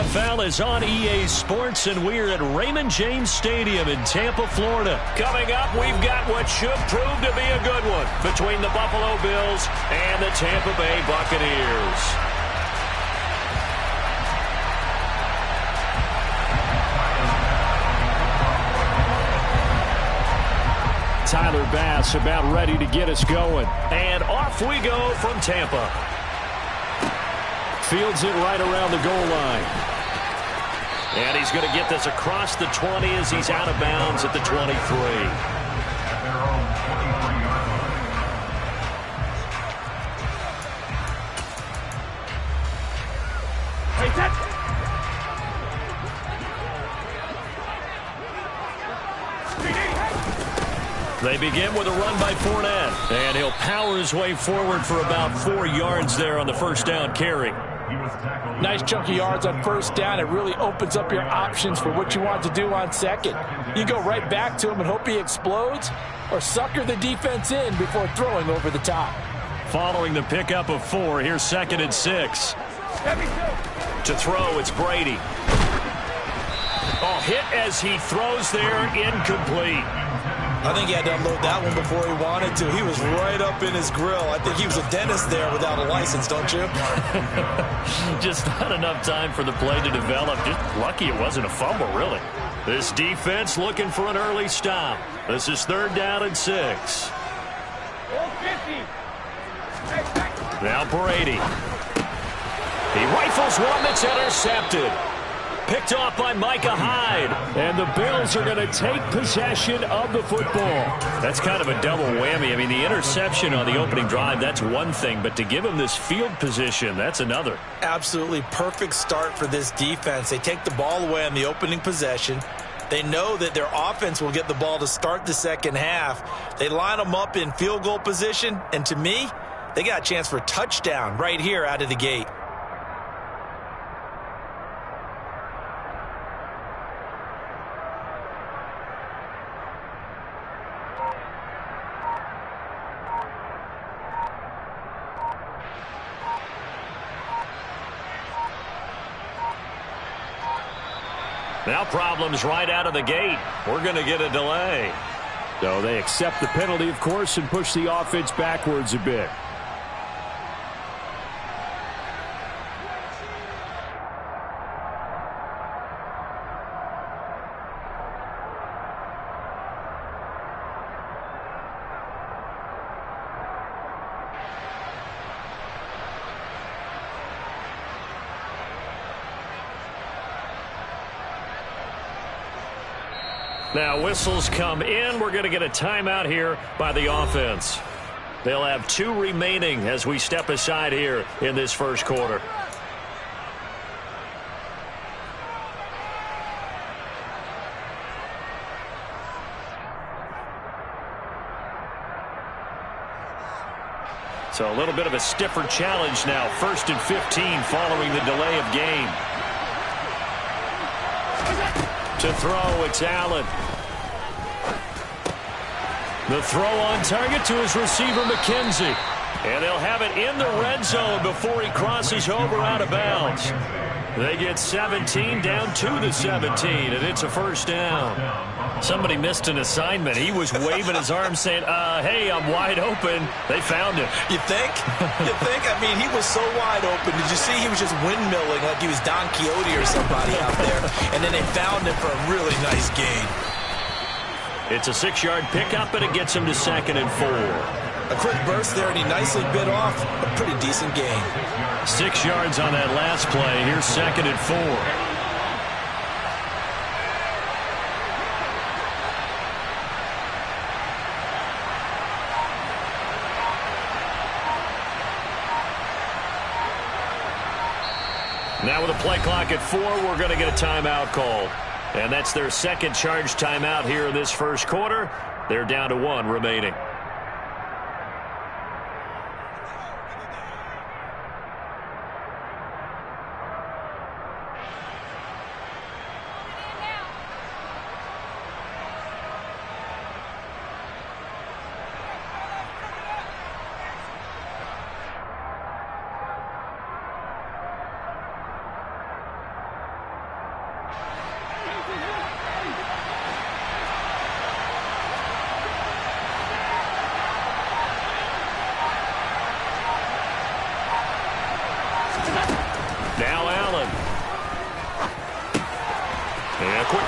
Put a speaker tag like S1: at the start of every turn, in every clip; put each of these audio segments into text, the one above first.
S1: NFL is on EA Sports, and we're at Raymond James Stadium in Tampa, Florida. Coming up, we've got what should prove to be a good one between the Buffalo Bills and the Tampa Bay Buccaneers. Tyler Bass about ready to get us going. And off we go from Tampa. Fields it right around the goal line. And he's going to get this across the 20 as he's out of bounds at the 23. They begin with a run by Fournette. And he'll power his way forward for about 4 yards there on the first down carry.
S2: Nice chunky yards on first down. It really opens up your options for what you want to do on second. You go right back to him and hope he explodes, or sucker the defense in before throwing over the top.
S1: Following the pickup of 4, here's 2nd and 6. To throw, it's Brady. Oh, hit as he throws there, incomplete.
S3: I think he had to unload that one before he wanted to. He was right up in his grill. I think he was a dentist there without a license, don't you?
S1: Just not enough time for the play to develop. Just lucky it wasn't a fumble, really. This defense looking for an early stop. This is 3rd down and 6. Now Brady. He rifles one that's intercepted. Picked off by Micah Hyde. And the Bills are going to take possession of the football. That's kind of a double whammy. I mean, the interception on the opening drive, that's one thing. But to give him this field position, that's another.
S3: Absolutely perfect start for this defense. They take the ball away on the opening possession. They know that their offense will get the ball to start the second half. They line them up in field goal position. And to me, they got a chance for a touchdown right here out of the gate.
S1: Now problems right out of the gate. We're going to get a delay.
S4: So they accept the penalty, of course, and push the offense backwards a bit.
S1: Now whistles come in. We're going to get a timeout here by the offense. They'll have 2 remaining as we step aside here in this first quarter. So a little bit of a stiffer challenge now. 1st and 15 following the delay of game. To throw, it's Allen. The throw on target to his receiver, McKenzie. And they'll have it in the red zone before he crosses over out of bounds. They get 17 down to the 17, and it's a first down. Somebody missed an assignment. He was waving his arm saying, hey, I'm wide open. They found him.
S3: You think? You think? I mean, he was so wide open. Did you see he was just windmilling like he was Don Quixote or somebody out there? And then they found him for a really nice gain.
S1: It's a 6-yard pickup, and it gets him to 2nd and 4.
S3: A quick burst there, and he nicely bit off a pretty decent gain.
S1: 6 yards on that last play. Here's 2nd and 4. Now with a play clock at 4, we're going to get a timeout called. And that's their second charge timeout here in this first quarter. They're down to 1 remaining.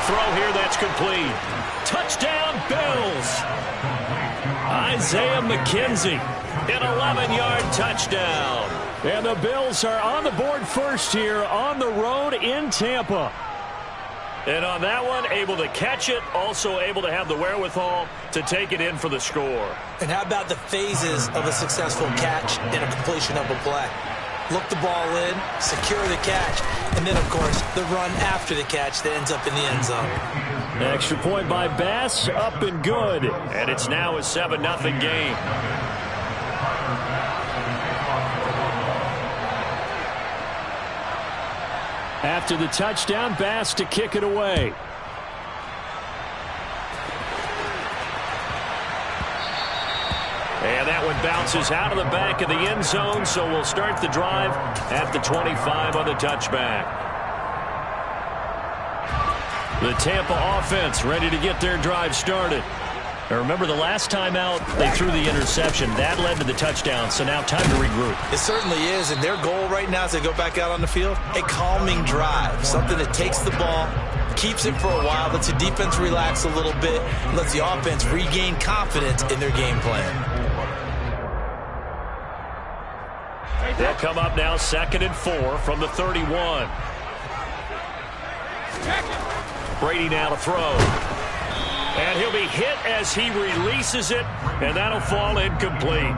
S1: throw here that's complete. Touchdown, Bills. Isaiah McKenzie, an 11-yard touchdown.
S4: And the Bills are on the board first here on the road in Tampa.
S1: And on that one, able to catch it, also able to have the wherewithal to take it in for the score.
S3: And how about the phases of a successful catch and a completion of a play? Look the ball in, secure the catch, and then, of course, the run after the catch that ends up in the end zone.
S4: Extra point by Bass, up and good.
S1: And it's now a 7-0 game.
S4: After the touchdown, Bass to kick it away.
S1: And that one bounces out of the back of the end zone, so we'll start the drive at the 25 on the touchback. The Tampa offense ready to get their drive started. Now remember, the last time out, they threw the interception. That led to the touchdown, so now time to regroup.
S3: It certainly is, and their goal right now as they go back out on the field, a calming drive, something that takes the ball, keeps it for a while, lets the defense relax a little bit, lets the offense regain confidence in their game plan.
S1: They'll come up now 2nd and 4 from the 31. Brady now to throw. And he'll be hit as he releases it, and that'll fall incomplete.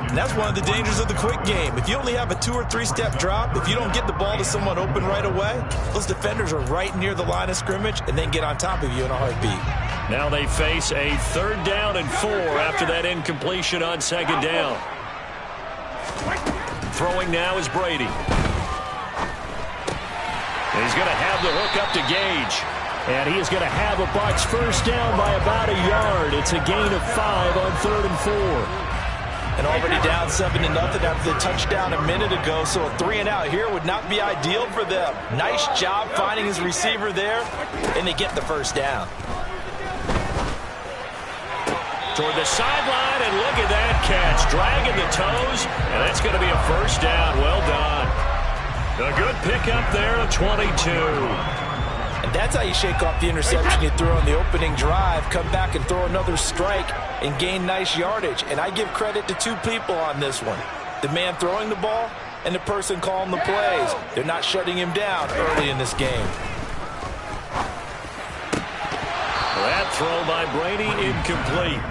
S3: And that's one of the dangers of the quick game. If you only have a 2- or 3-step drop, if you don't get the ball to someone open right away, those defenders are right near the line of scrimmage and then get on top of you in a heartbeat.
S1: Now they face a 3rd down and 4 after that incompletion on 2nd down. Throwing now is Brady. He's going to have the hook up to Gage.
S4: And he is going to have a Bucs first down by about a yard. It's a gain of 5 on 3rd and 4.
S3: And already down 7-0 after the touchdown a minute ago, so a 3-and-out here would not be ideal for them. Nice job finding his receiver there, and they get the first down.
S1: Toward the sideline, and look at that catch. Dragging the toes, and that's going to be a first down. Well done. A good pickup there of 22.
S3: And that's how you shake off the interception you threw on the opening drive, come back and throw another strike and gain nice yardage. And I give credit to 2 people on this one. The man throwing the ball and the person calling the plays. They're not shutting him down early in this game.
S1: That throw by Brady incomplete.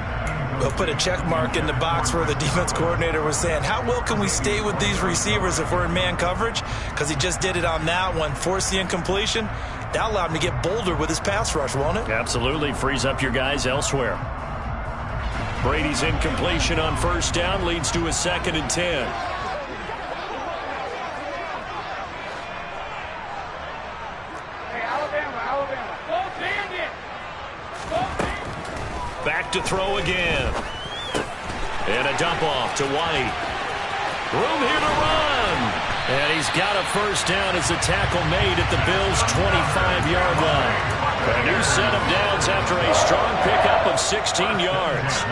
S3: They'll put a check mark in the box where the defense coordinator was saying, how well can we stay with these receivers if we're in man coverage? Because he just did it on that one, forced the incompletion. That allowed him to get bolder with his pass rush, won't it?
S1: Absolutely. Frees up your guys elsewhere. Brady's incompletion on 1st down leads to a 2nd and 10. Back to throw again. And a dump off to White. Room here to run. And he's got a first down as the tackle made at the Bills' 25-yard line. A new set of downs after a strong pickup of 16 yards.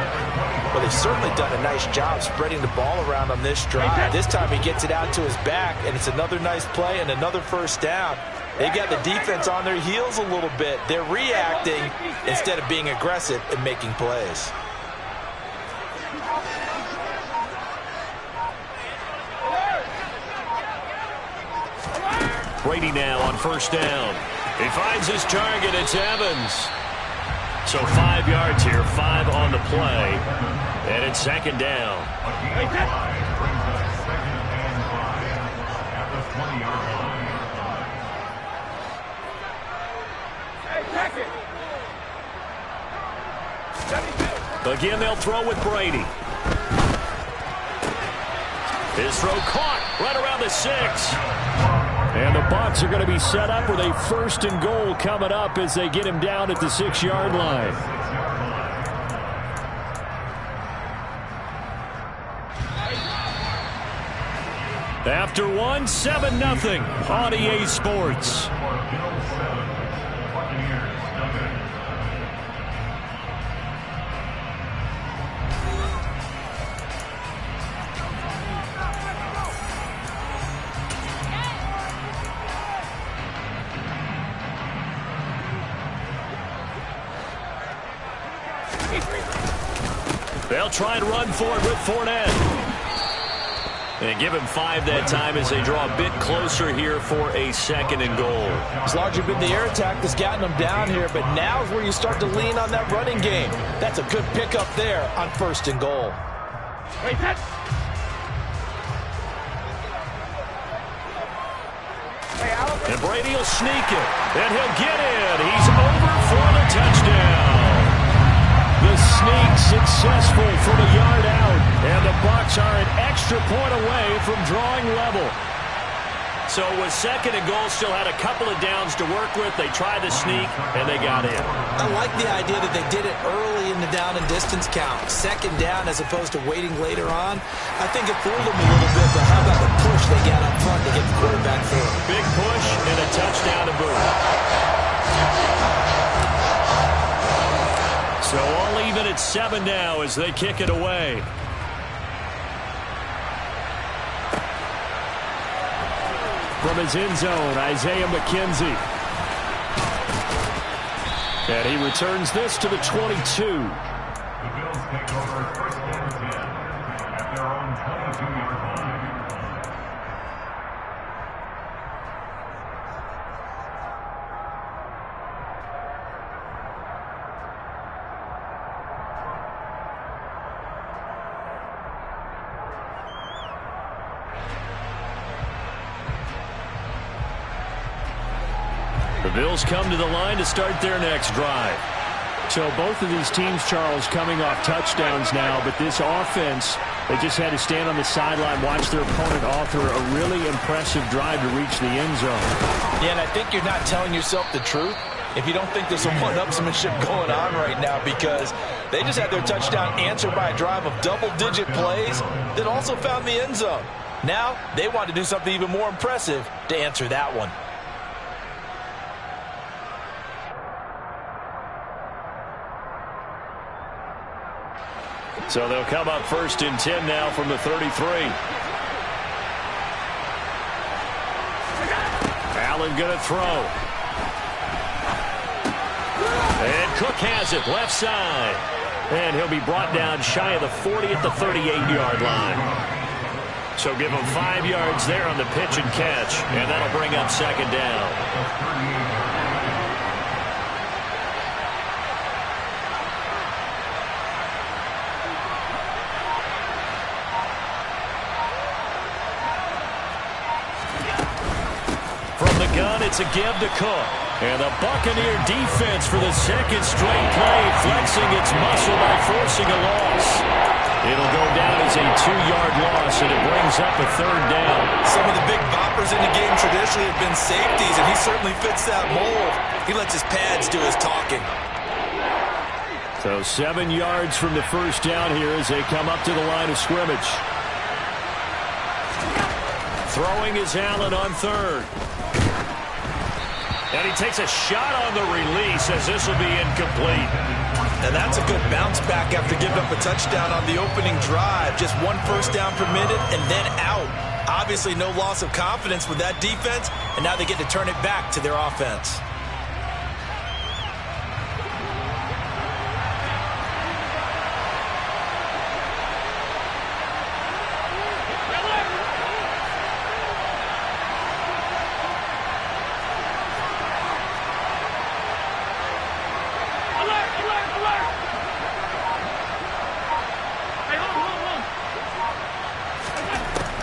S3: Well, they've certainly done a nice job spreading the ball around on this drive. This time he gets it out to his back, and it's another nice play and another first down. They've got the defense on their heels a little bit. They're reacting instead of being aggressive and making plays.
S1: Brady now on 1st down. He finds his target. It's Evans. So 5 yards here, 5 on the play. And it's 2nd down. Again, they'll throw with Brady. His throw caught right around the 6.
S4: And the Bucs are going to be set up with a 1st and goal coming up as they get him down at the 6-yard line. After one, 7-0 on EA Sports.
S1: They'll try and run for it with Fournette. And give him 5 that time as they draw a bit closer here for a 2nd and goal.
S2: It's largely been the air attack that's gotten them down here, but now is where you start to lean on that running game. That's a good pickup there on 1st and goal.
S1: And Brady will sneak it, and he'll get in. He's over for the touchdown. The sneak successful from a yard out, and the Bucs are an extra point away from drawing level. So with 2nd and goal, still had a couple of downs to work with. They tried to sneak, and they got in.
S3: I like the idea that they did it early in the down and distance count. 2nd down as opposed to waiting later on. I think it fooled them a little bit, but how about the push they got up front to get the quarterback through?
S1: Big push and a touchdown to boot. So all even at 7 now as they kick it away.
S4: From his end zone, Isaiah McKenzie. And he returns this to the 22.
S5: The Bills take over 1st and 10 at their own 22-yard line.
S1: The Bills come to the line to start their next drive.
S4: So both of these teams, Charles, coming off touchdowns now, but this offense, they just had to stand on the sideline, watch their opponent author a really impressive drive to reach the end zone.
S2: Yeah, and I think you're not telling yourself the truth if you don't think there's some one-upsmanship going on right now, because they just had their touchdown answered by a drive of double-digit plays that also found the end zone. Now they want to do something even more impressive to answer that one.
S1: So they'll come up 1st and 10 now from the 33. Allen going to throw. And Cook has it left side. And he'll be brought down shy of the 40 at the 38-yard line. So give him 5 yards there on the pitch and catch. And that'll bring up 2nd down. It's a give to Cook. And the Buccaneer defense for the 2nd straight play, flexing its muscle by forcing a loss. It'll go down as a 2-yard loss, and it brings up a 3rd down.
S3: Some of the big boppers in the game traditionally have been safeties, and he certainly fits that mold. He lets his pads do his talking.
S4: So 7 yards from the 1st down here as they come up to the line of scrimmage.
S1: Throwing is Allen on 3rd. And he takes a shot on the release as this will be incomplete.
S3: And that's a good bounce back after giving up a touchdown on the opening drive. Just 1 first down permitted and then out. Obviously no loss of confidence with that defense, and now they get to turn it back to their offense.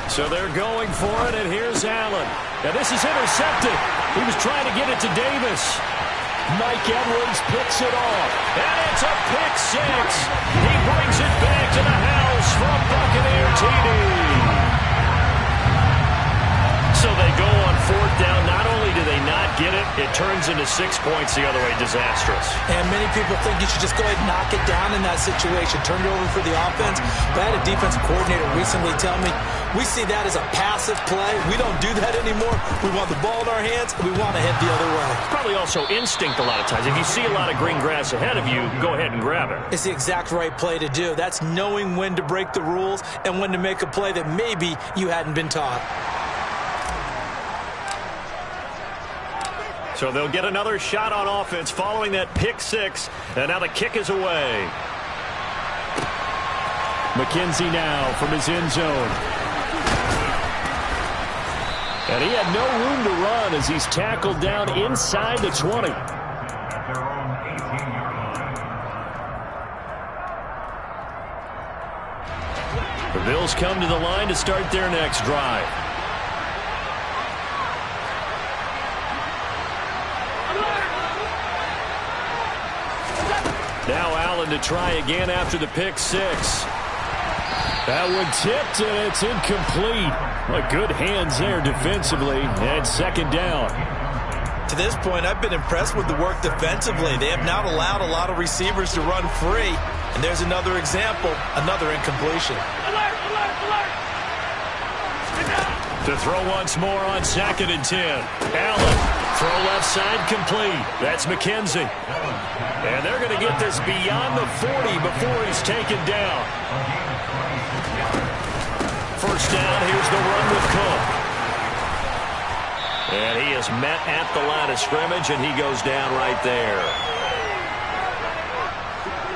S1: So they're going for it, and here's Allen. Now this is intercepted. He was trying to get it to Davis. Mike Edwards picks it off. And it's a pick 6. He brings it back to the house for a Buccaneer TD. So they go on 4th down. Not only do they not get it, it turns into 6 points the other way. Disastrous.
S3: And many people think you should just go ahead and knock it down in that situation. Turn it over for the offense. But I had a defensive coordinator recently tell me, we see that as a passive play. We don't do that anymore. We want the ball in our hands, and we want to head the other way.
S1: Probably also instinct a lot of times. If you see a lot of green grass ahead of you, go ahead and grab it.
S3: It's the exact right play to do. That's knowing when to break the rules and when to make a play that maybe you hadn't been taught.
S1: So they'll get another shot on offense following that pick 6. And now the kick is away.
S4: McKenzie now from his end zone. And he had no room to run as he's tackled down inside the 20.
S5: At their own 18-yard line.
S1: The Bills come to the line to start their next drive. Now Allen to try again after the pick six.
S4: That one tipped, and it's incomplete. But good hands there defensively, and second down.
S3: To this point, I've been impressed with the work defensively. They have not allowed a lot of receivers to run free. And there's another example, another incompletion.
S1: To throw once more on 2nd and 10. Allen, throw left side complete. That's McKenzie. And they're going to get this beyond the 40 before he's taken down. First down, here's the run with Cook. And he is met at the line of scrimmage, and he goes down right there.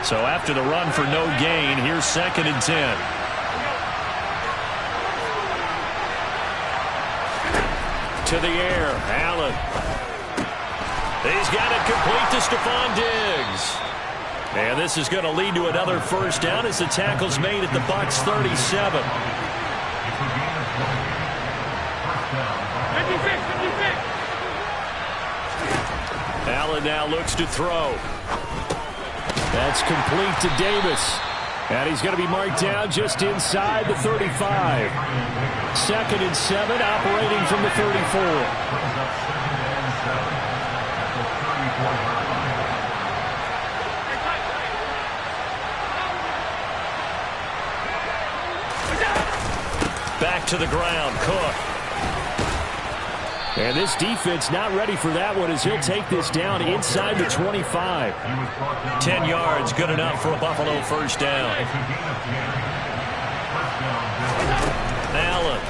S4: So after the run for no gain, here's 2nd and 10.
S1: To the air, Allen. He's got it complete to Stephon Diggs. And this is going to lead to another first down as the tackle's made at the Bucs 37. Allen now looks to throw.
S4: That's complete to Davis. And he's going to be marked down just inside the 35. 2nd and 7, operating from the 34.
S1: Back to the ground, Cook.
S4: And this defense not ready for that one as he'll take this down inside the 25.
S1: 10 yards, good enough for a Buffalo first down. Allen.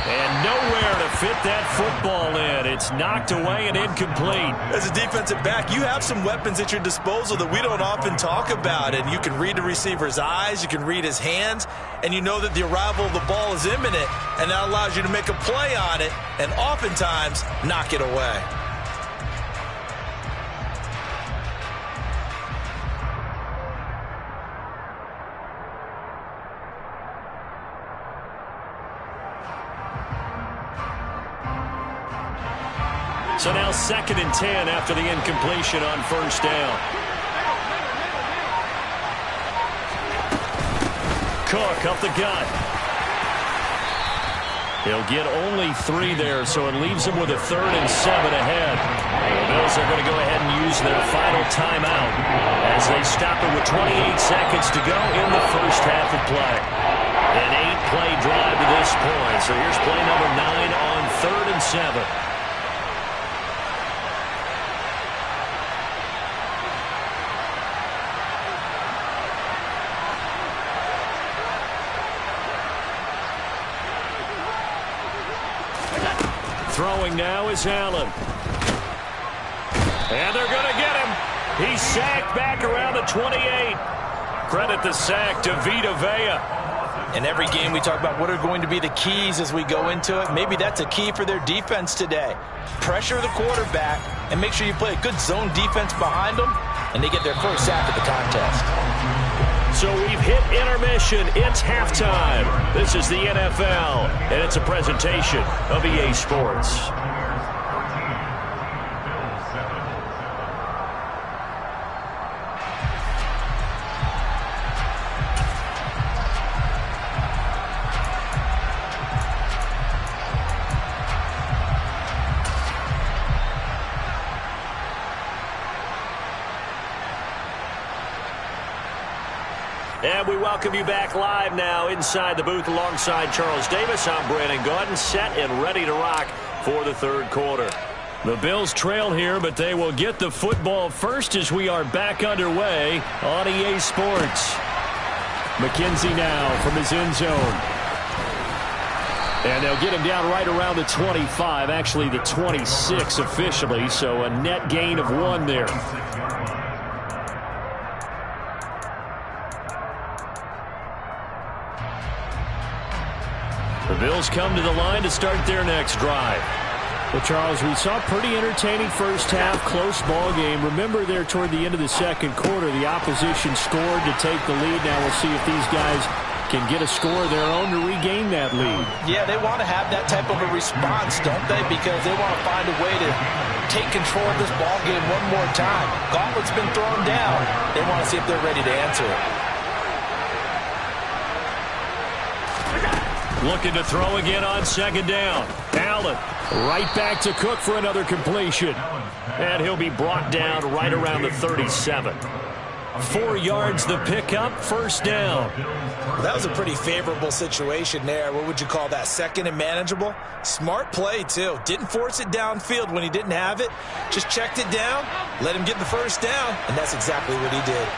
S1: And nowhere to fit that football in. It's knocked away and incomplete.
S3: As a defensive back, you have some weapons at your disposal that we don't often talk about. And you can read the receiver's eyes, you can read his hands, and you know that the arrival of the ball is imminent, and that allows you to make a play on it and oftentimes knock it away.
S1: So now 2nd and 10 after the incompletion on first down. Cook up the gut. He'll get only 3 there, so it leaves him with a 3rd and 7 ahead. The Bills are going to go ahead and use their final timeout as they stop it with 28 seconds to go in the first half of play. An 8-play drive to this point. So here's play number 9 on 3rd and 7. Throwing now is Allen. And they're going to get him. He's sacked back around the 28. Credit the sack to Vita Vea.
S3: In every game we talk about what are going to be the keys as we go into it. Maybe that's a key for their defense today. Pressure the quarterback and make sure you play a good zone defense behind them, and they get their first sack of the contest.
S1: So we've hit intermission. It's halftime. This is the NFL, and it's a presentation of EA Sports. And we welcome you back live now inside the booth alongside Charles Davis. I'm Brandon Gaudin, set and ready to rock for the third quarter.
S4: The Bills trail here, but they will get the football first as we are back underway on EA Sports. McKenzie now from his end zone. And they'll get him down right around the 25, actually the 26 officially, so a net gain of 1 there.
S1: The Bills come to the line to start their next drive.
S4: Well, Charles, we saw a pretty entertaining first half, close ball game. Remember there toward the end of the second quarter, the opposition scored to take the lead. Now we'll see if these guys can get a score of their own to regain that lead.
S2: Yeah, they want to have that type of a response, don't they? Because they want to find a way to take control of this ball game one more time. Gauntlet's been thrown down. They want to see if they're ready to answer it.
S1: Looking to throw again on second down. Allen right back to Cook for another completion. And he'll be brought down right around the 37. 4 yards the pickup, first down.
S3: Well, that was a pretty favorable situation there. What would you call that? Second and manageable? Smart play, too. Didn't force it downfield when he didn't have it. Just checked it down, let him get the first down, and that's exactly what he did.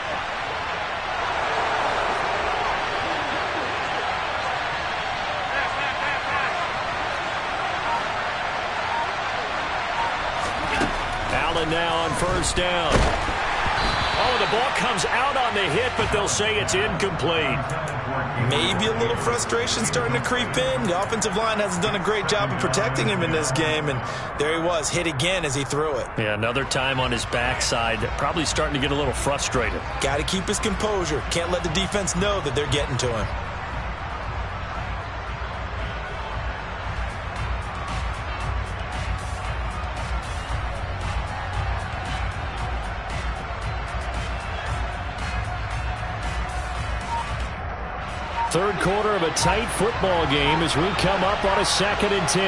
S1: Allen now on first down. Oh, the ball comes out on the hit, but they'll say it's incomplete.
S3: Maybe a little frustration starting to creep in. The offensive line hasn't done a great job of protecting him in this game, and there he was, hit again as he threw it.
S1: Yeah, another time on his backside, probably starting to get a little frustrated.
S3: Got to keep his composure. Can't let the defense know that they're getting to him.
S4: Third quarter of a tight football game as we come up on a 2nd and 10.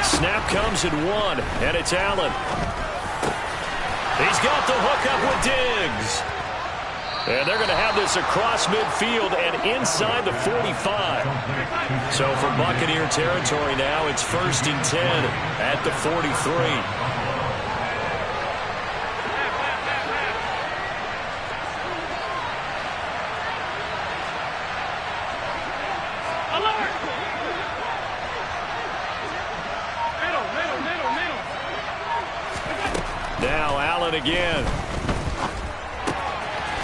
S1: Snap comes at 1, and it's Allen. He's got the hookup with Diggs. And they're going to have this across midfield and inside the 45. So for Buccaneer territory now, it's 1st and 10 at the 43. Now Allen again.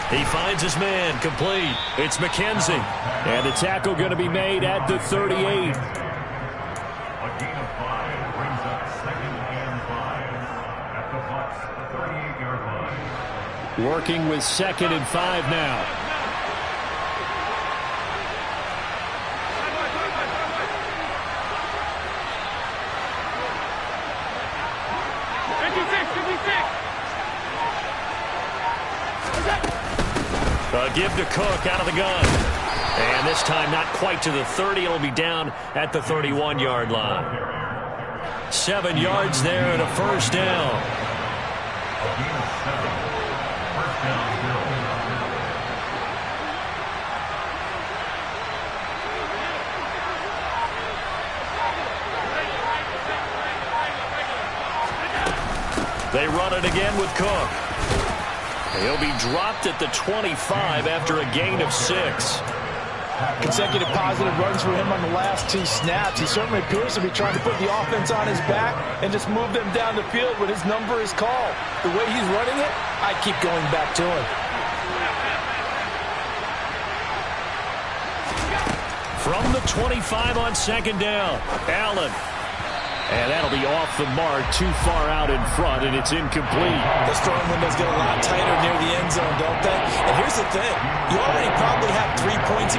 S1: He finds his man, complete. It's McKenzie.
S4: And the tackle going to be made at the 38.
S5: A gain of 5 brings up 2nd and 5 at the Bucs 38-yard line.
S4: Working with 2nd and 5 now.
S1: Give to Cook out of the gun. And this time not quite to the 30. It'll be down at the 31-yard line. 7 yards there and a first down.
S5: A gain of 7. First down, Bills.
S1: They run it again with Cook. He'll be dropped at the 25 after a gain of 6.
S2: Consecutive positive runs for him on the last 2 snaps. He certainly appears to be trying to put the offense on his back and just move them down the field when his number is called. The way he's running it, I keep going back to him.
S1: From the 25 on second down, Allen. And that'll be off the mark, too far out in front, and it's incomplete.
S3: The throwing windows get a lot tighter near the end zone, don't they? And here's the thing. You already probably have 3 points.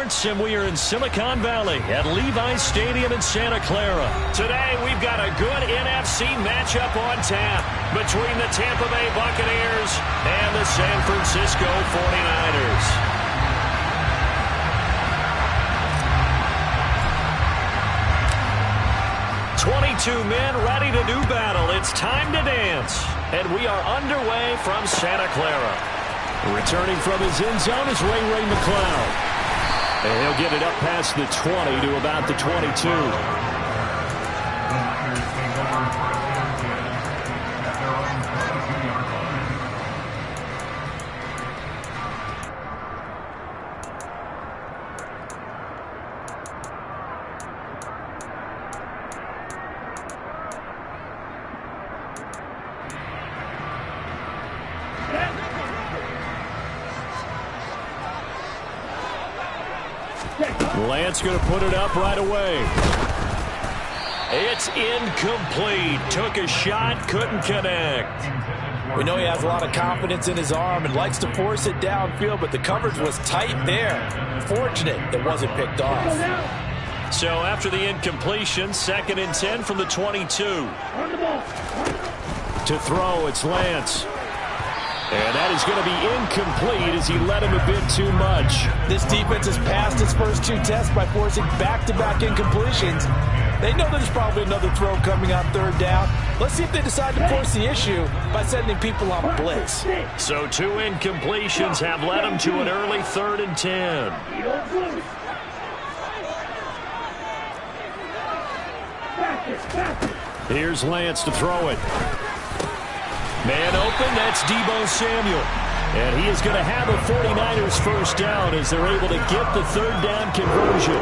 S1: Sports, and we are in Silicon Valley at Levi's Stadium in Santa Clara. Today, we've got a good NFC matchup on tap between the Tampa Bay Buccaneers and the San Francisco 49ers. "22 men ready to do battle. It's time to dance." And we are underway from Santa Clara. Returning from his end zone is Ray McCloud. And he'll get it up past the 20 to about the 22. Lance going to put it up right away. It's incomplete. Took a shot, couldn't connect.
S2: We know he has a lot of confidence in his arm and likes to force it downfield, but the coverage was tight there. Fortunate it wasn't picked off.
S1: So after the incompletion, 2nd and 10 from the 22. To throw, it's Lance. And that is going to be incomplete as he let him a bit too much.
S2: This defense has passed its first 2 tests by forcing back-to-back incompletions. They know there's probably another throw coming on 3rd down. Let's see if they decide to force the issue by sending people on blitz.
S1: So 2 incompletions have led him to an early 3rd and 10. Here's Lance to throw it. Man open, that's Deebo Samuel. And he is going to have a 49ers first down as they're able to get the 3rd down conversion.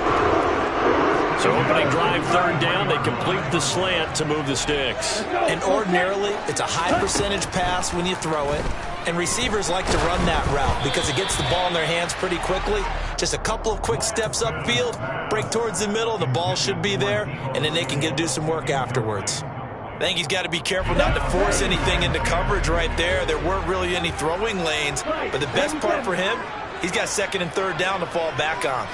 S1: So opening drive 3rd down, they complete the slant to move the sticks.
S3: And ordinarily, it's a high percentage pass when you throw it. And receivers like to run that route because it gets the ball in their hands pretty quickly. Just a couple of quick steps upfield, break towards the middle, the ball should be there, and then they can do some work afterwards. I think he's got to be careful not to force anything into coverage right there. There weren't really any throwing lanes, but the best part for him, he's got 2nd and 3rd down to fall back on.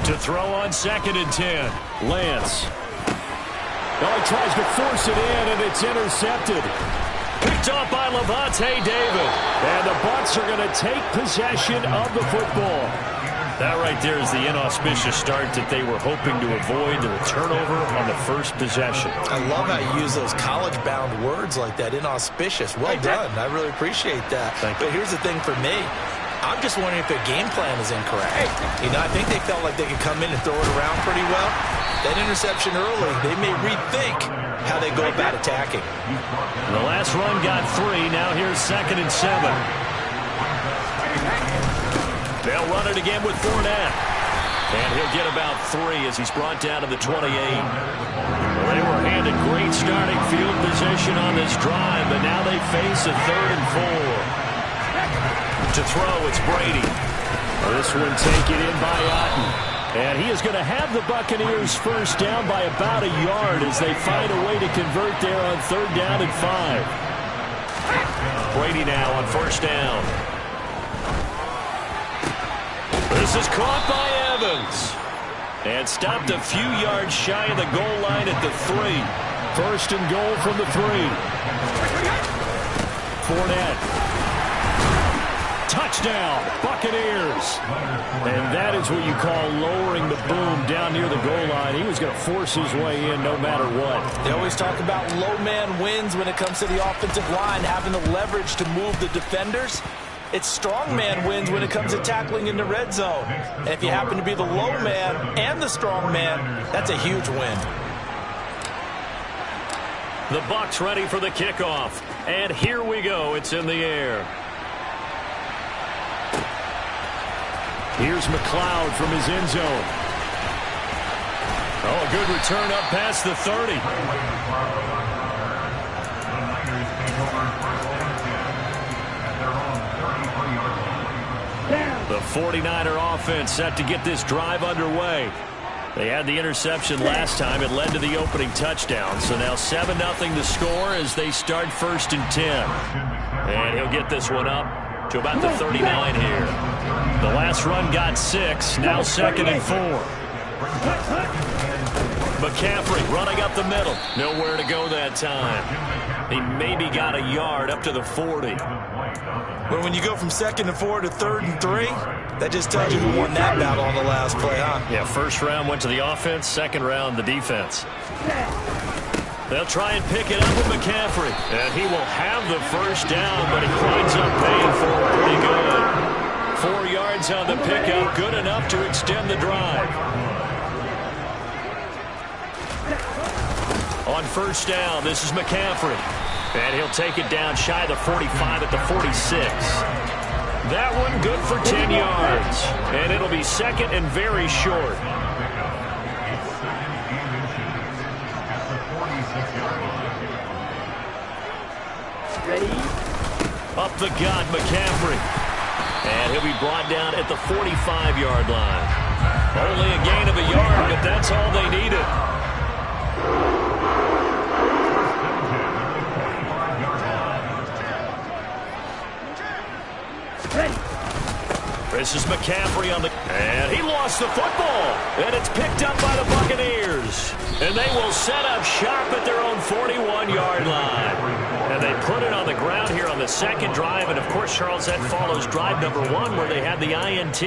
S1: To throw on 2nd and 10, Lance. Well, he tries to force it in, and it's intercepted. Picked off by Levante David. And the Bucs are going to take possession of the football. That right there is the inauspicious start that they were hoping to avoid, the turnover on the first possession.
S3: I love how you use those college-bound words like that, inauspicious. Well done. I really appreciate that. But here's the thing for me. I'm just wondering if their game plan is incorrect. You know, I think they felt like they could come in and throw it around pretty well. That interception early, they may rethink how they go about attacking.
S1: The last run got 3. Now here's 2nd and 7. They'll run it again with Fournette. And he'll get about 3 as he's brought down to the 28. Well, they were handed great starting field position on this drive, but now they face a 3rd and 4. To throw, it's Brady. This one taken in by Otten. And he is going to have the Buccaneers first down by about a yard as they find a way to convert there on 3rd down and 5. Brady now on 1st down. This is caught by Evans. And stopped a few yards shy of the goal line at the 3. 1st and goal from the 3. Fournette. Touchdown, Buccaneers. And that is what you call lowering the boom down near the goal line. He was going to force his way in no matter what.
S2: They always talk about low man wins when it comes to the offensive line, having the leverage to move the defenders. It's strong man wins when it comes to tackling in the red zone. And if you happen to be the low man and the strong man, that's a huge win.
S1: The Bucs ready for the kickoff. And here we go. It's in the air. Here's McCloud from his end zone. Oh, a good return up past the 30. The 49er offense set to get this drive underway. They had the interception last time. It led to the opening touchdown. So now 7-0 the score as they start 1st and 10. And he'll get this one up to about the 39 here. The last run got 6. Now 2nd and 4. McCaffrey running up the middle. Nowhere to go that time. He maybe got a yard up to the 40.
S3: But when you go from 2nd and 4 to 3rd and 3, that just tells you who won that battle on the last play, huh?
S1: Yeah, first round went to the offense, second round the defense. They'll try and pick it up with McCaffrey. And he will have the first down, but he winds up paying for it pretty good. 4 yards on the pickup, good enough to extend the drive. On first down, this is McCaffrey. And he'll take it down shy of the 45 at the 46. That one good for 10 yards. And it'll be 2nd and very short.
S2: Ready?
S1: Up the gut, McCaffrey. And he'll be brought down at the 45-yard line. Only a gain of a yard, but that's all they needed. This is McCaffrey on the... And he lost the football. And it's picked up by the Buccaneers. And they will set up shop at their own 41-yard line. And they put it on the ground here on the second drive. And, of course, Charles, that follows drive number 1 where they had the INT.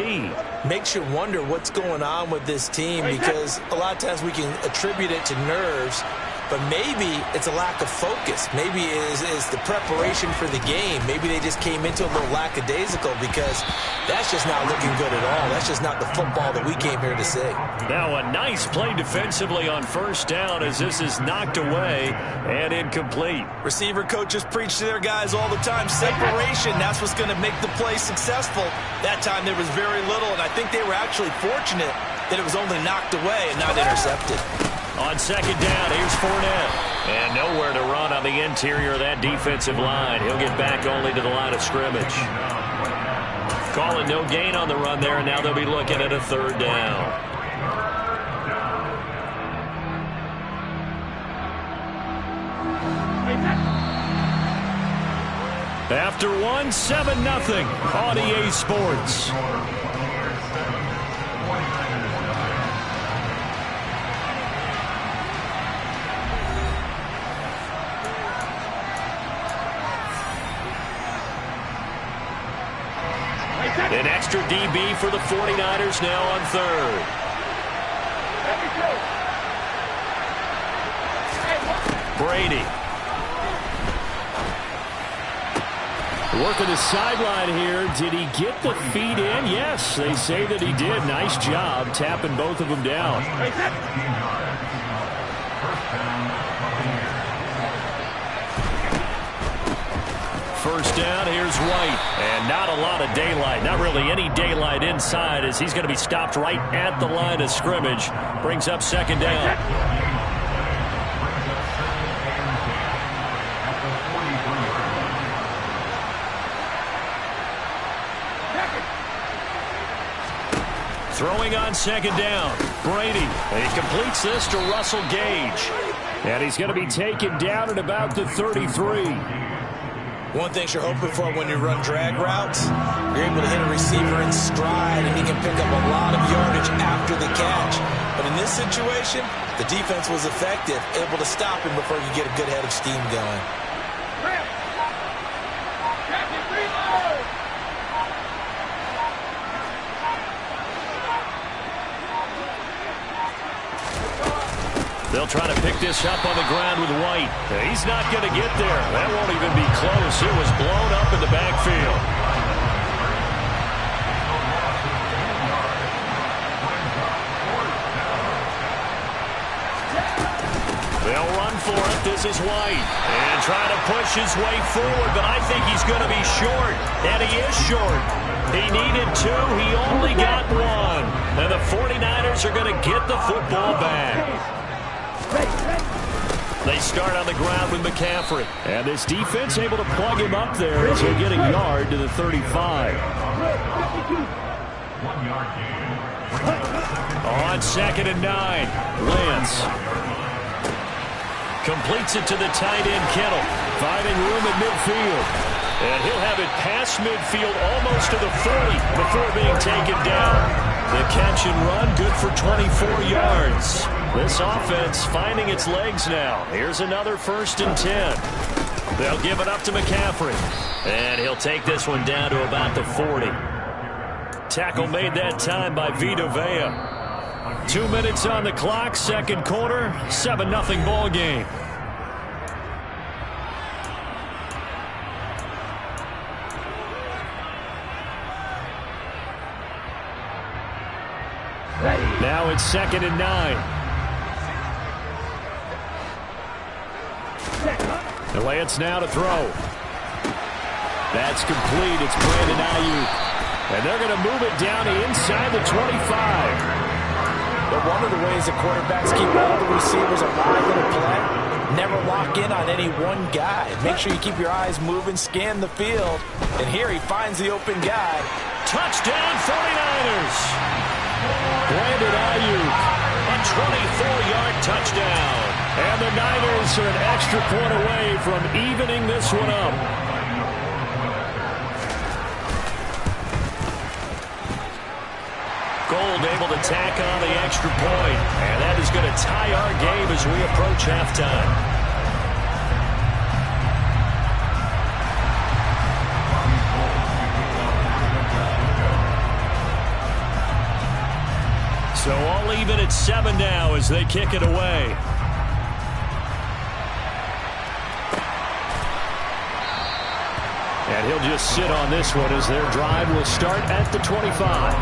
S3: Makes you wonder what's going on with this team because a lot of times we can attribute it to nerves, but maybe it's a lack of focus. Maybe it's the preparation for the game. Maybe they just came into a little lackadaisical because that's just not looking good at all. That's just not the football that we came here to see.
S1: Now a nice play defensively on first down as this is knocked away and incomplete.
S3: Receiver coaches preach to their guys all the time. Separation, that's what's going to make the play successful. That time there was very little, and I think they were actually fortunate that it was only knocked away and not intercepted.
S1: On second down, here's Fournette. And nowhere to run on the interior of that defensive line. He'll get back only to the line of scrimmage. Calling no gain on the run there, and now they'll be looking at a 3rd down. After 1, 7-0 on EA Sports. An extra DB for the 49ers now on 3rd. Brady.
S4: Working the sideline here. Did he get the feet in? Yes, they say that he did. Nice job tapping both of them down.
S1: First down, here's White. And not a lot of daylight. Not really any daylight inside as he's going to be stopped right at the line of scrimmage. Brings up 2nd down. Throwing on 2nd down. Brady. And he completes this to Russell Gage.
S4: And he's going to be taken down at about the 33.
S3: One thing you're hoping for when you run drag routes, you're able to hit a receiver in stride and he can pick up a lot of yardage after the catch. But in this situation, the defense was effective, able to stop him before you get a good head of steam going.
S1: They'll try to pick this up on the ground with White. He's not going to get there. That won't even be close. It was blown up in the backfield. They'll run for it. This is White. And trying to push his way forward, but I think he's going to be short. And he is short. He needed 2. He only got 1. And the 49ers are going to get the football back. They start on the ground with McCaffrey.
S4: And this defense able to plug him up there as he'll get a yard to the 35.
S1: On 2nd and 9, Lance completes it to the tight end, Kittle.
S4: Finding room at midfield.
S1: And he'll have it past midfield almost to the 40 before being taken down. The catch and run, good for 24 yards. This offense finding its legs now. Here's another 1st and 10. They'll give it up to McCaffrey. And he'll take this one down to about the 40. Tackle made that time by Vita Vea. 2 minutes on the clock, second quarter, 7-0 ball game. Now it's 2nd and 9. The Lance now to throw. That's complete. It's Brandon Ayuk. And they're going to move it down to inside the 25.
S2: But one of the ways the quarterbacks keep all the receivers alive in a play, never lock in on any one guy. Make sure you keep your eyes moving, scan the field. And here he finds the open guy.
S1: Touchdown 49ers. Brandon Ayuk, a 24-yard touchdown. And the Niners are an extra point away from evening this one up. Gold able to tack on the extra point. And that is going to tie our game as we approach halftime. So all even at 7 now as they kick it away. And he'll just sit on this one as their drive will start at the 25.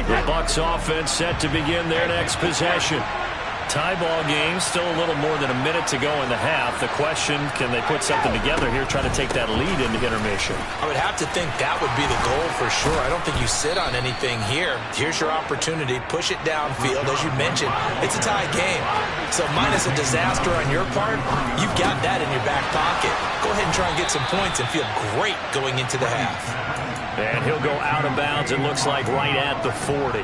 S1: The Bucs offense set to begin their next possession. Tie ball game, still a little more than a minute to go in the half. The question, can they put something together here, try to take that lead into intermission?
S3: I would have to think that would be the goal for sure. I don't think you sit on anything here. Here's your opportunity. Push it downfield. As you mentioned, it's a tie game. So minus a disaster on your part, you've got that in your back pocket. Go ahead and try and get some points and feel great going into the half.
S1: And he'll go out of bounds, it looks like, right at the 40.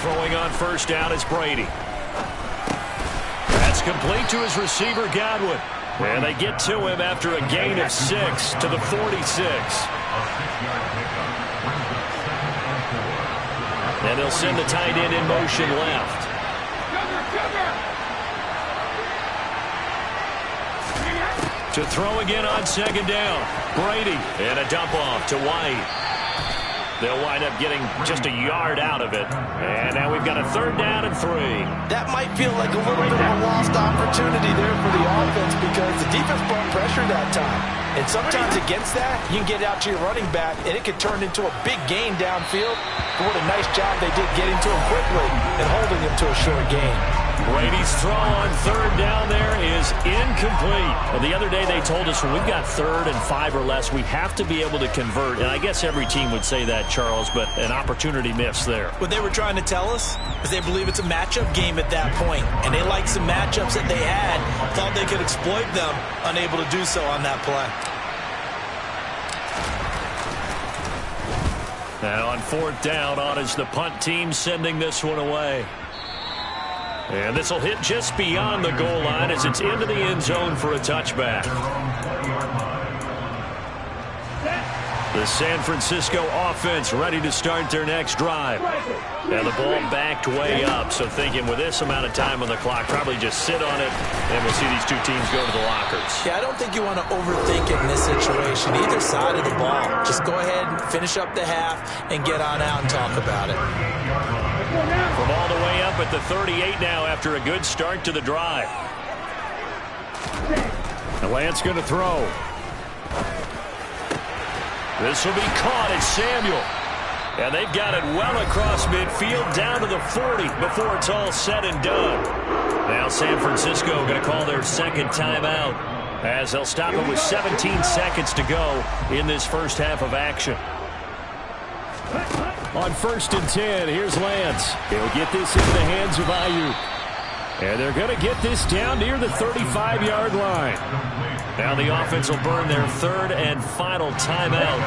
S1: Throwing on first down is Brady. That's complete to his receiver, Godwin. And they get to him after a gain of 6 to the 46. And they'll send the tight end in motion left. To throw again on second down. Brady and a dump off to White. They'll wind up getting just a yard out of it. And now we've got a 3rd down and 3.
S2: That might feel like a little bit of a lost opportunity there for the offense because the defense brought pressure that time. And sometimes against that, you can get out to your running back, and it could turn into a big gain downfield. But what a nice job they did getting to him quickly and holding him to a short gain.
S1: Brady's throw on 3rd down there is incomplete. Well, the other day they told us when we've got 3rd and 5 or less, we have to be able to convert. And I guess every team would say that, Charles, but an opportunity missed there.
S3: What they were trying to tell us is they believe it's a matchup game at that point. And they liked some matchups that they had, thought they could exploit them, unable to do so on that play.
S1: Now on 4th down, on is the punt team sending this one away. And this will hit just beyond the goal line as it's into the end zone for a touchback. The San Francisco offense ready to start their next drive. Now the ball backed way up, so thinking with this amount of time on the clock, probably just sit on it, and we'll see these two teams go to the lockers.
S3: Yeah, I don't think you want to overthink it in this situation. Either side of the ball. Just go ahead and finish up the half and get on out and talk about it.
S1: From all the way up at the 38 now after a good start to the drive. The Lance going to throw. This will be caught at Samuel. And they've got it well across midfield down to the 40 before it's all said and done. Now San Francisco going to call their 2nd timeout as they'll stop it with 17 seconds to go in this first half of action. On 1st and 10, here's Lance. He'll get this into the hands of Ayuk.
S4: And they're going to get this down near the 35-yard line. Now the offense will burn their third and final timeout.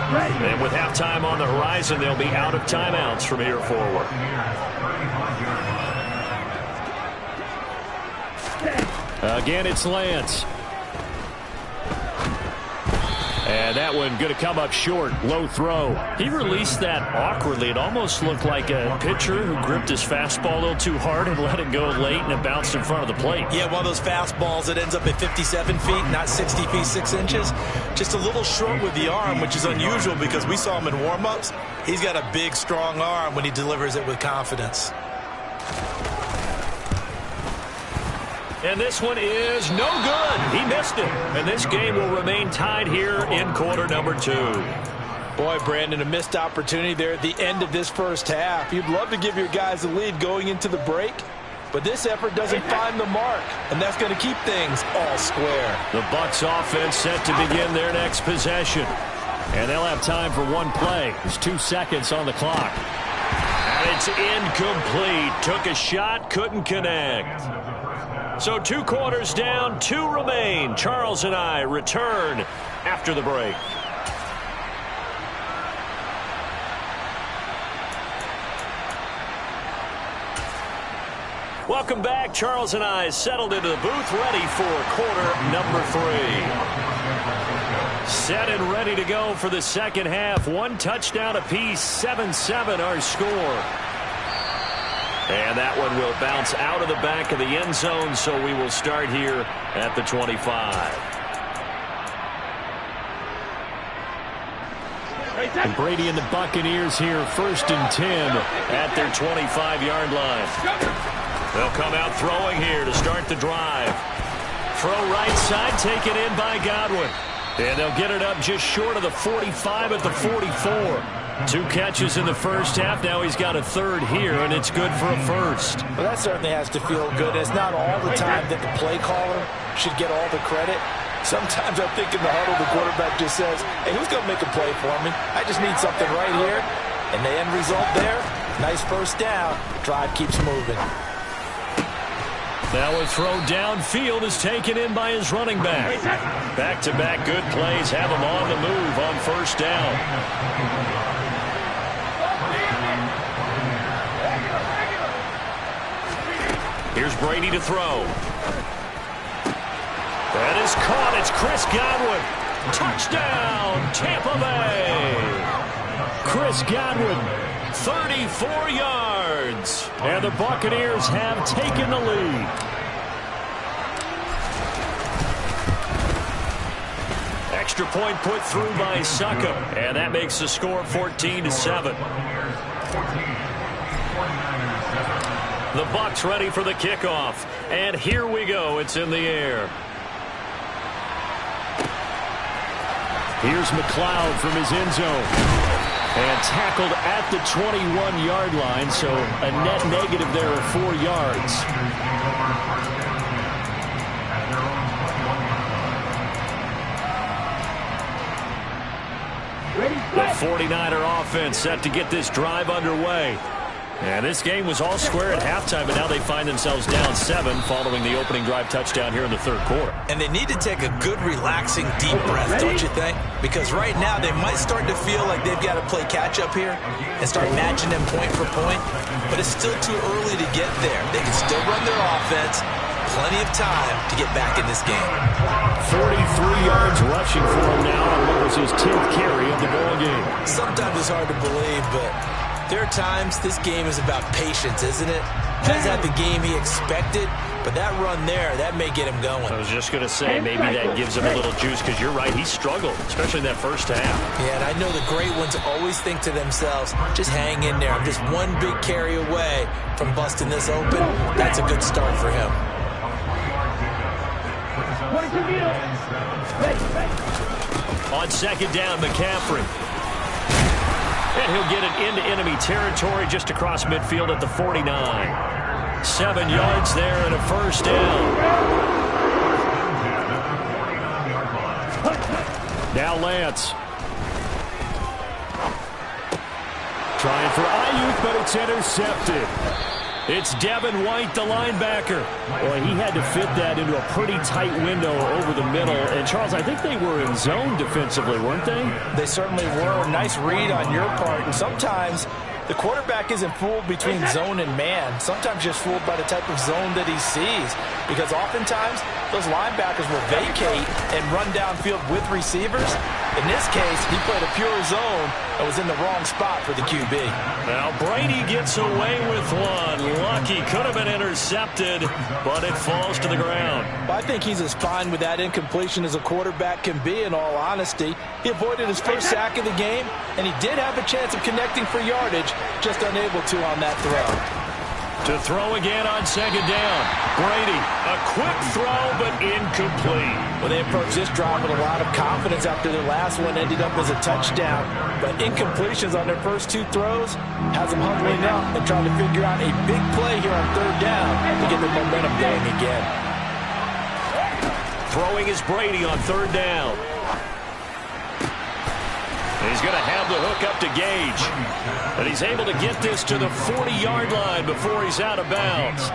S4: And with halftime on the horizon, they'll be out of timeouts from here forward. Again, it's Lance. And that one going to come up short. Low throw. He released that awkwardly. It almost looked like a pitcher who gripped his fastball a little too hard and let it go late, and it bounced in front of the plate.
S3: Yeah, one of those fastballs that ends up at 57 feet, not 60 feet, 6 inches. Just a little short with the arm, which is unusual because we saw him in warm-ups. He's got a big, strong arm when he delivers it with confidence.
S1: And this one is no good. He missed it. And this game will remain tied here in quarter number 2.
S2: Boy, Brandon, a missed opportunity there at the end of this first half. You'd love to give your guys the lead going into the break, but this effort doesn't find the mark, and that's going to keep things all square.
S1: The Bucs offense set to begin their next possession.
S4: And they'll have time for one play. There's 2 seconds on the clock.
S1: And it's incomplete. Took a shot, couldn't connect. So 2 quarters down, 2 remain. Charles and I return after the break. Welcome back. Charles and I settled into the booth, ready for quarter number 3. Set and ready to go for the second half. 1 touchdown apiece, 7-7 our score. And that one will bounce out of the back of the end zone, so we will start here at the 25.
S4: And Brady and the Buccaneers here, 1st and 10
S1: at their 25-yard line. They'll come out throwing here to start the drive. Throw right side, taken in by Godwin. And they'll get it up just short of the 45 at the 44. 2 catches in the first half. Now he's got a 3rd here, and it's good for a 1st.
S2: Well, that certainly has to feel good. It's not all the time that the play caller should get all the credit. Sometimes I think in the huddle, the quarterback just says, hey, who's going to make a play for me? I just need something right here. And the end result there, nice 1st down. Drive keeps moving.
S1: Now a throw downfield is taken in by his running back. Back-to-back good plays have him on the move on 1st down. Here's Brady to throw. That is caught. It's Chris Godwin. Touchdown, Tampa Bay.
S4: Chris Godwin.
S1: 34 yards.
S4: And the Buccaneers have taken the lead.
S1: Extra point put through by Suckup. And that makes the score 14-7. The Bucs ready for the kickoff. And here we go. It's in the air.
S4: Here's McLeod from his end zone. And tackled at the 21-yard line, so a net negative there of 4 yards.
S1: The 49er offense set to get this drive underway. And this game was all square at halftime, but now they find themselves down 7 following the opening drive touchdown here in the 3rd quarter.
S3: And they need to take a good, relaxing, deep breath, don't you think? Because right now they might start to feel like they've got to play catch-up here and start matching them point for point. But it's still too early to get there. They can still run their offense. Plenty of time to get back in this game.
S4: 43 yards rushing for him now on what was his 10th carry of the ball game.
S3: Sometimes it's hard to believe, but there are times this game is about patience, isn't it? Hasn't had the game he expected, but that run there, that may get him going.
S1: I was just going to say, maybe that gives him a little juice, because you're right, he struggled, especially in that first half.
S3: Yeah, and I know the great ones always think to themselves, just hang in there. I'm just one big carry away from busting this open. That's a good start for him.
S1: On 2nd down, McCaffrey. And he'll get it into enemy territory just across midfield at the 49. 7 yards there and a 1st down.
S4: Now Lance. Trying for Ayuk, but it's intercepted.
S1: It's Devin White, the linebacker.
S4: Boy, he had to fit that into a pretty tight window over the middle. And, Charles, I think they were in zone defensively, weren't they?
S2: They certainly were. Nice read on your part. And sometimes the quarterback isn't fooled between zone and man. Sometimes just fooled by the type of zone that he sees. Because oftentimes, those linebackers will vacate and run downfield with receivers. In this case, he played a pure zone and was in the wrong spot for the QB.
S1: Now Brady gets away with one. Lucky, could have been intercepted, but it falls to the ground.
S2: Well, I think he's as fine with that incompletion as a quarterback can be, in all honesty. He avoided his first sack of the game, and he did have a chance of connecting for yardage, just unable to on that throw.
S1: To throw again on second down. Brady, a quick throw, but incomplete.
S2: Well, they approached this drive with a lot of confidence after their last one ended up as a touchdown. But incompletions on their first two throws has them huddling up and trying to figure out a big play here on third down to get the momentum going again.
S1: Throwing is Brady on third down. He's going to have the hook up to Gage. And he's able to get this to the 40-yard line before he's out of bounds.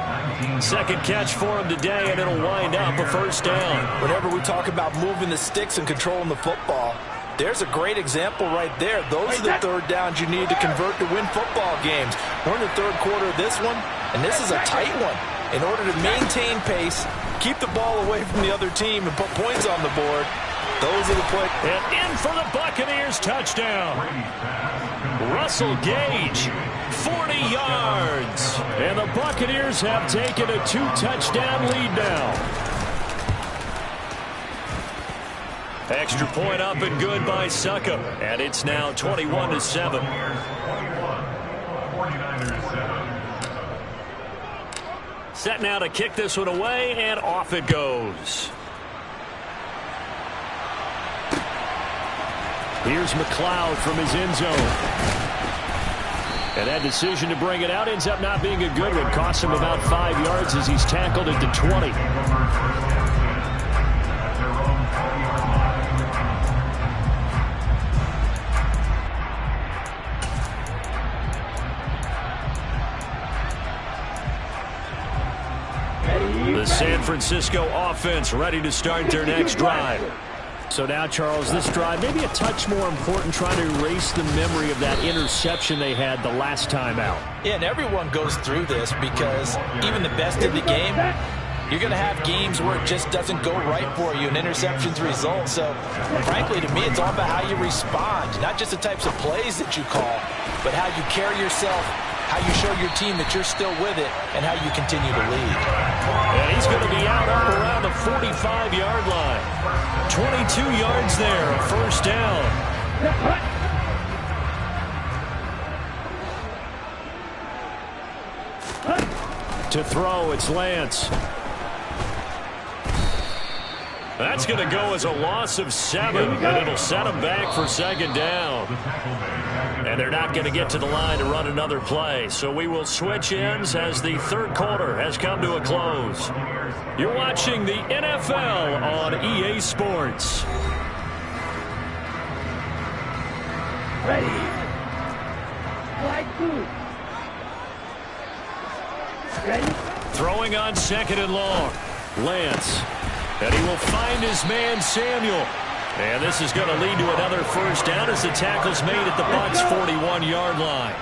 S1: Second catch for him today, and it'll wind up a first down.
S2: Whenever we talk about moving the sticks and controlling the football, there's a great example right there. Those are the third downs you need to convert to win football games. We're in the third quarter of this one, and this is a tight one. In order to maintain pace, keep the ball away from the other team, and put points on the board, those are the plays.
S1: And in for the Buccaneers touchdown. Russell Gage, 40 yards. And the Buccaneers have taken a 2-touchdown lead now. Extra point up and good by Suckup. And it's now 21-7. Set now to kick this one away, and off it goes. Here's McLeod from his end zone. And that decision to bring it out ends up not being a good one. Costs him about 5 yards as he's tackled at the 20. The San Francisco offense ready to start their next drive.
S4: So now, Charles, this drive maybe a touch more important, trying to erase the memory of that interception they had the last time out.
S2: Yeah, and everyone goes through this because even the best in the game, you're going to have games where it just doesn't go right for you and interceptions result. So, frankly, to me, it's all about how you respond, not just the types of plays that you call, but how you carry yourself, how you show your team that you're still with it, and how you continue to lead.
S1: And he's going to be out up around the 45-yard line. 22 yards there, a first down. To throw, it's Lance. That's going to go as a loss of 7, and it'll set him back for second down. And they're not going to get to the line to run another play. So we will switch ends as the third quarter has come to a close. You're watching the NFL on EA Sports.
S6: Ready. Flag 2. Ready.
S1: Throwing on second and long. Lance. And he will find his man Samuel. And this is going to lead to another first down as the tackle's made at the Bucs' 41-yard line.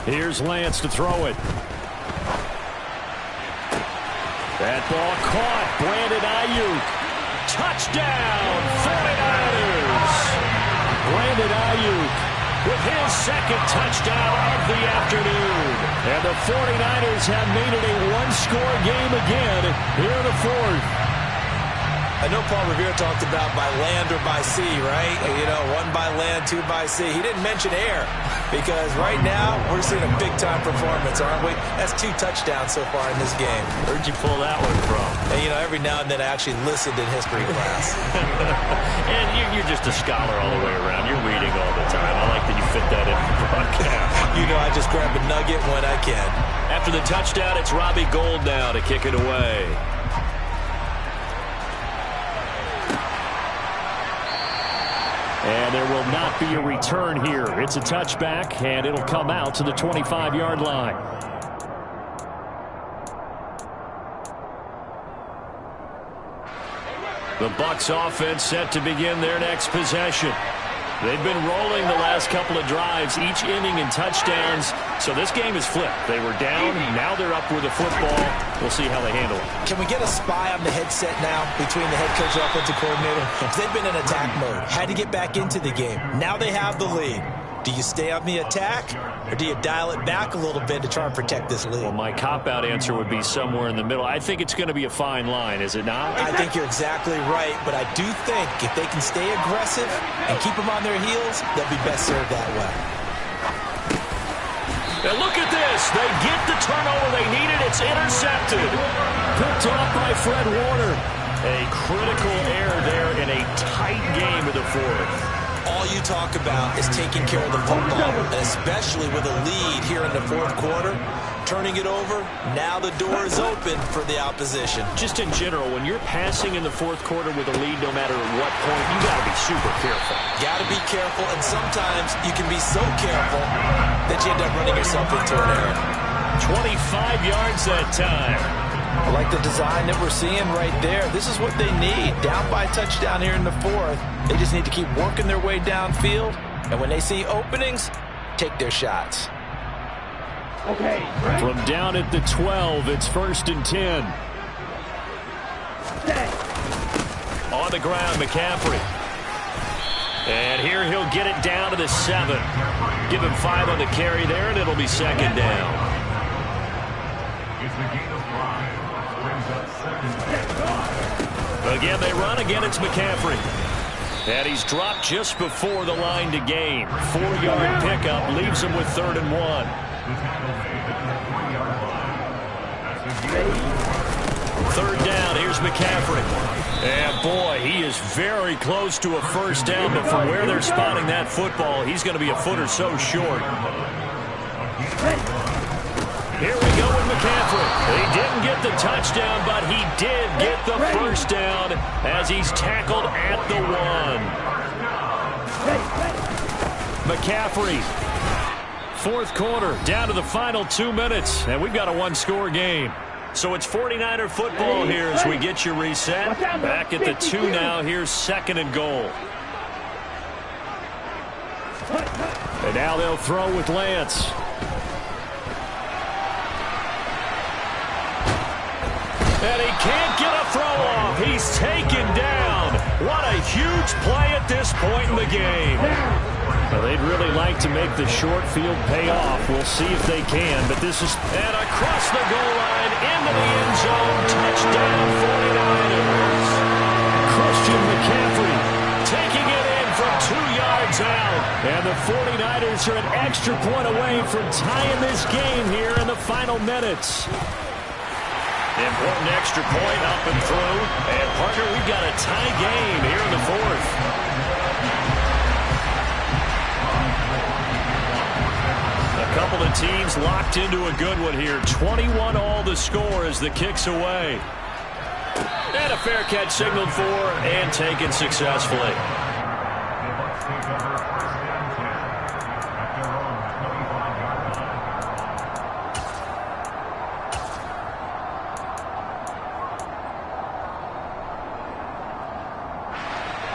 S1: Here's Lance to throw it. That ball caught. Brandon Ayuk. Touchdown, 49ers. Brandon Ayuk with his second touchdown of the afternoon. And the 49ers have made it a one-score game again here in the fourth.
S3: I know Paul Revere talked about by land or by sea, right? You know, 1 by land, 2 by sea. He didn't mention air because right now we're seeing a big-time performance, aren't we? That's 2 touchdowns so far in this game.
S1: Where'd you pull that one from?
S3: And, you know, every now and then I actually listened in history class.
S1: And you're just a scholar all the way around. You're reading all the time. I like that you fit that in the broadcast.
S3: You know, I just grab a nugget when I can.
S1: After the touchdown, it's Robbie Gould now to kick it away.
S4: And there will not be a return here. It's a touchback, and it'll come out to the 25-yard line. The Bucs offense set to begin their next possession. They've been rolling the last couple of drives, each inning in touchdowns. So this game is flipped. They were down, now they're up with the football. We'll see how they handle it.
S3: Can we get a spy on the headset now between the head coach and offensive coordinator? Because they've been in attack mode. Had to get back into the game. Now they have the lead. Do you stay on the attack, or do you dial it back a little bit to try and protect this lead?
S4: Well, my cop-out answer would be somewhere in the middle. I think it's going to be a fine line, is it not?
S3: I think you're exactly right, but I do think if they can stay aggressive and keep them on their heels, they'll be best served that way.
S1: And look at this. They get the turnover they needed. It's intercepted.
S4: Picked off by Fred Warner.
S1: A critical error there in a tight game of the fourth.
S3: All you talk about is taking care of the football, and especially with a lead here in the fourth quarter. Turning it over, now the door is open for the opposition.
S1: Just in general, when you're passing in the fourth quarter with a lead, no matter at what point, you got to be super careful.
S3: Got to be careful, and sometimes you can be so careful that you end up running yourself into an error.
S1: 25 yards that time.
S3: I like the design that we're seeing right there. This is what they need. Down by a touchdown here in the fourth. They just need to keep working their way downfield. And when they see openings, take their shots.
S6: Okay.
S4: From down at the 12, it's 1st and 10.
S1: On the ground, McCaffrey. And here he'll get it down to the 7. Give him 5 on the carry there, and it'll be 2nd down.
S5: It's the gain of 5. Brings up 2nd.
S1: Again, they run. Again, it's McCaffrey. And he's dropped just before the line to gain. 4-yard pickup leaves him with 3rd and 1. Third down, here's McCaffrey. And boy, he is very close to a first down, but from where they're spotting that football, he's going to be a foot or so short. Here we go with McCaffrey. He didn't get the touchdown, but he did get the first down as he's tackled at the 1. McCaffrey, fourth quarter, down to the final 2 minutes, and we've got a 1-score game. So it's 49er football here as we get you reset. Back at the 2 now. Here's 2nd and goal.
S4: And now they'll throw with Lance.
S1: And he can't get a throw off. He's taken down. What a huge play at this point in the game.
S4: Well, they'd really like to make the short field pay off. We'll see if they can, but this is...
S1: And across the goal line, into the end zone, touchdown 49ers.
S4: Christian McCaffrey
S1: taking it in from 2 yards out.
S4: And the 49ers are an extra point away from tying this game here in the final minutes.
S1: Important extra point up and through. And, partner, we've got a tie game here in the fourth. A couple of teams locked into a good one here. 21 all the score as the kick's away. And a fair catch signaled for and taken successfully.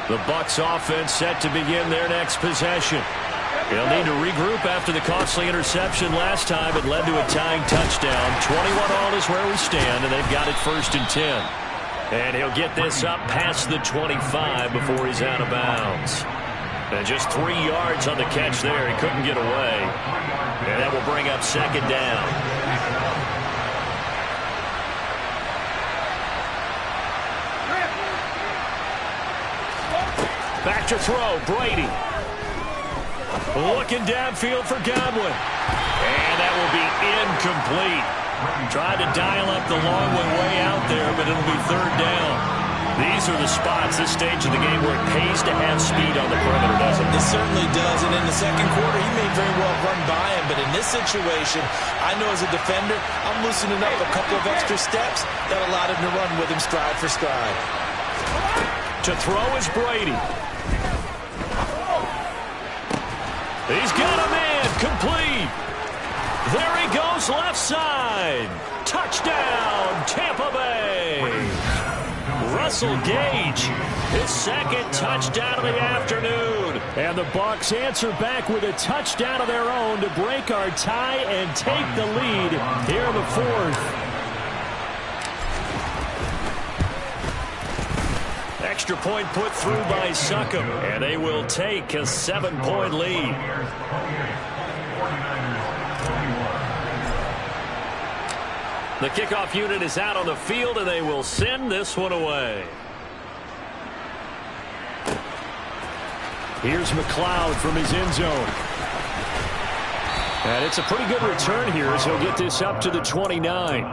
S1: The Bucs offense set to begin their next possession. They'll need to regroup after the costly interception last time. It led to a tying touchdown. 21 all is where we stand, and they've got it 1st and 10. And he'll get this up past the 25 before he's out of bounds. And just 3 yards on the catch there. He couldn't get away. And that will bring up 2nd down. Back to throw, Brady. Looking downfield for Godwin. And that will be incomplete. Tried to dial up the long one way out there, but it'll be 3rd down. These are the spots, this stage of the game, where it pays to have speed on the perimeter, doesn't it?
S3: It certainly does, and in the second quarter, he may very well run by him, but in this situation, I know as a defender, I'm loosening up a couple of extra steps that allowed him to run with him stride for stride.
S1: To throw is Brady. He's got a man. Complete. There he goes left side. Touchdown, Tampa Bay. Russell Gage, his second touchdown of the afternoon.
S4: And the Bucs answer back with a touchdown of their own to break our tie and take the lead here in the fourth.
S1: Extra point put through by Succop, and they will take a 7-point lead. The kickoff unit is out on the field, and they will send this one away.
S4: Here's McLeod from his end zone. And it's a pretty good return here as he'll get this up to the 29.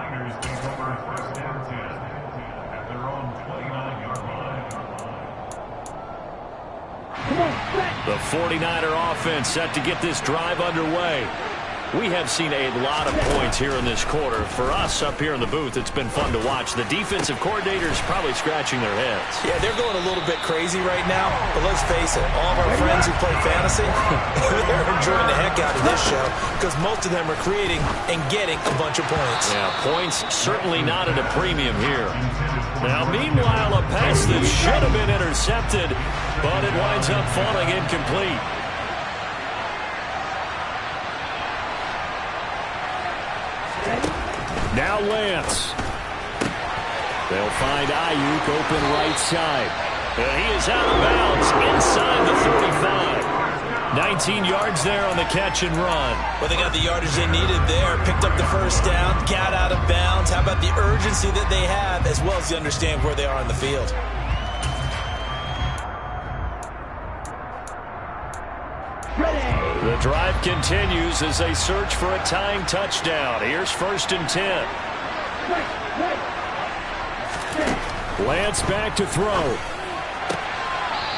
S4: The 49er offense set to get this drive underway. We have seen a lot of points here in this quarter. For us up here in the booth, it's been fun to watch. The defensive coordinators probably scratching their heads.
S3: Yeah, they're going a little bit crazy right now. But let's face it, all of our friends who play fantasy, they're enjoying the heck out of this show because most of them are creating and getting a bunch of points.
S1: Yeah, points certainly not at a premium here. Now, meanwhile, a pass that should have been intercepted, but it winds up falling incomplete.
S4: Now Lance. They'll find Ayuk open right side.
S1: And he is out of bounds inside the 35. 19 yards there on the catch and run.
S3: Well, they got the yardage they needed there. Picked up the first down, got out of bounds. How about the urgency that they have as well as they understand where they are on the field?
S1: The drive continues as they search for a tying touchdown. Here's 1st and 10.
S4: Lance back to throw.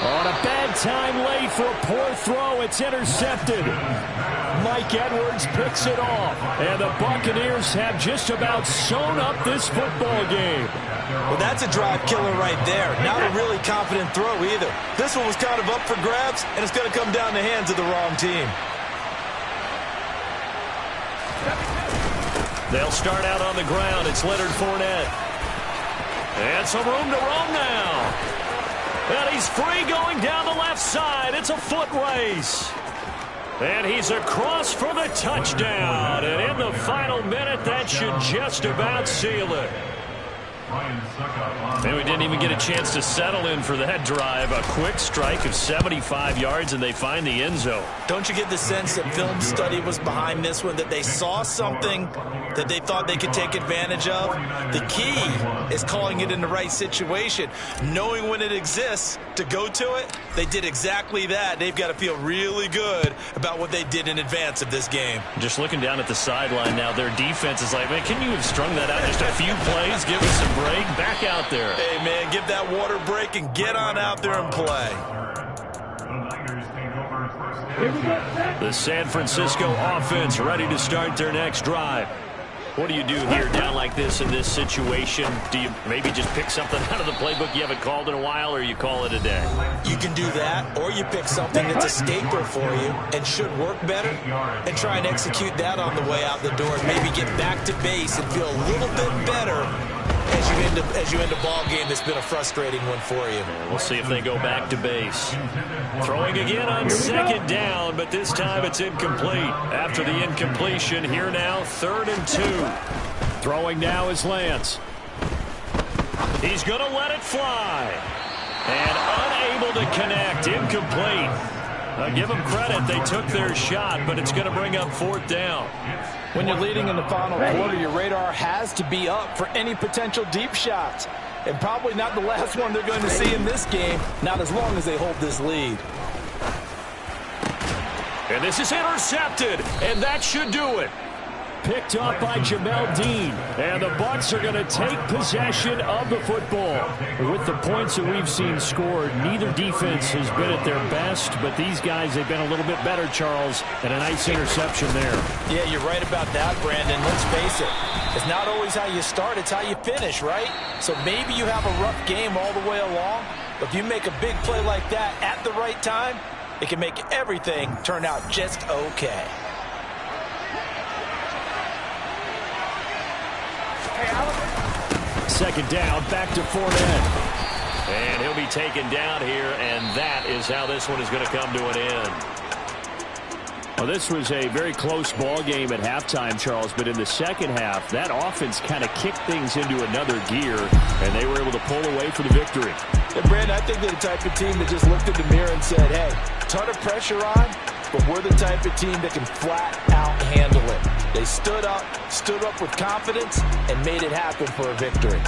S4: On a bad time late for a poor throw. It's intercepted. Mike Edwards picks it off. And the Buccaneers have just about sewn up this football game.
S3: Well, that's a drive killer right there. Not a really confident throw either. This one was kind of up for grabs, and it's going to come down the hands of the wrong team.
S1: They'll start out on the ground. It's Leonard Fournette. And some room to roam now. And he's free going down the left side. It's a foot race. And he's across for the touchdown. And in the final minute, that should just about seal it. And we didn't even get a chance to settle in for that drive. A quick strike of 75 yards, and they find the end zone.
S3: Don't you get the sense that film study was behind this one, that they saw something that they thought they could take advantage of? The key is calling it in the right situation, knowing when it exists to go to it. They did exactly that. They've got to feel really good about what they did in advance of this game.
S1: Just looking down at the sideline now, their defense is like, man, can you have strung that out just a few plays? Give us a break. Back out there.
S3: Hey, man, give that water break and get on out there and play.
S1: The San Francisco offense ready to start their next drive. What do you do here down like this in this situation? Do you maybe just pick something out of the playbook you haven't called in a while, or you call it a day?
S3: You can do that, or you pick something that's a staple for you and should work better and try and execute that on the way out the door and maybe get back to base and feel a little bit better as you end a ball game that's been a frustrating one for you.
S1: We'll see if they go back to base. Throwing again on 2nd down, but this time it's incomplete. After the incompletion, here now 3rd and 2.
S4: Throwing now is Lance.
S1: He's going to let it fly. And unable to connect. Incomplete. Give them credit. They took their shot, but it's going to bring up 4th down.
S2: When you're leading in the final quarter, your radar has to be up for any potential deep shots. And probably not the last one they're going to see in this game, not as long as they hold this lead.
S1: And this is intercepted, and that should do it.
S4: Picked up by Jamel Dean. And the Bucs are going to take possession of the football. With the points that we've seen scored, neither defense has been at their best, but these guys, they've been a little bit better, Charles, and a nice interception there.
S3: Yeah, you're right about that, Brandon. Let's face it. It's not always how you start, it's how you finish, right? So maybe you have a rough game all the way along, but if you make a big play like that at the right time, it can make everything turn out just okay.
S4: Second down, back to Fournette.
S1: And he'll be taken down here, and that is how this one is going to come to an end.
S4: Well, this was a very close ball game at halftime, Charles, but in the second half, that offense kind of kicked things into another gear, and they were able to pull away for the victory.
S2: And Brandon, I think they're the type of team that just looked in the mirror and said, hey, ton of pressure on, but we're the type of team that can flat out handle it. They stood up with confidence, and made it happen for a victory.